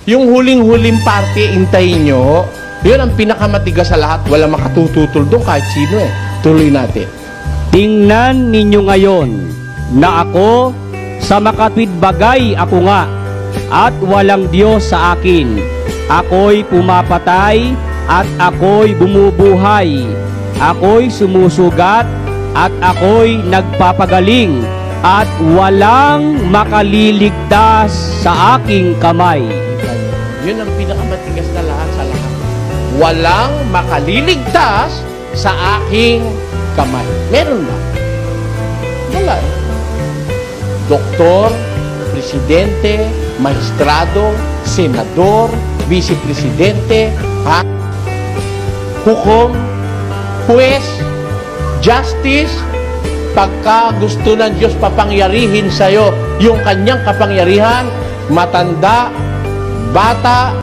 Yung huling-huling party, intayin nyo. Yun ang pinakamatigas sa lahat. Wala makatututol doon kahit sino eh. Tuloy natin. Tingnan ninyo ngayon na ako sa makatwid bagay ako nga at walang Diyos sa akin. Ako'y pumapatay at ako'y bumubuhay. Ako'y sumusugat at ako'y nagpapagaling at walang makaliligtas sa aking kamay. Yun ang pinakamatigas na lahat sa lahat. Walang makaliligtas sa aking kamay. Meron ba? Wala eh. Doktor, presidente, maestrado, senador, vice-presidente, hukom, huwes, justice, pagka gusto ng Diyos papangyarihin sa'yo yung kanyang kapangyarihan, matanda, bata,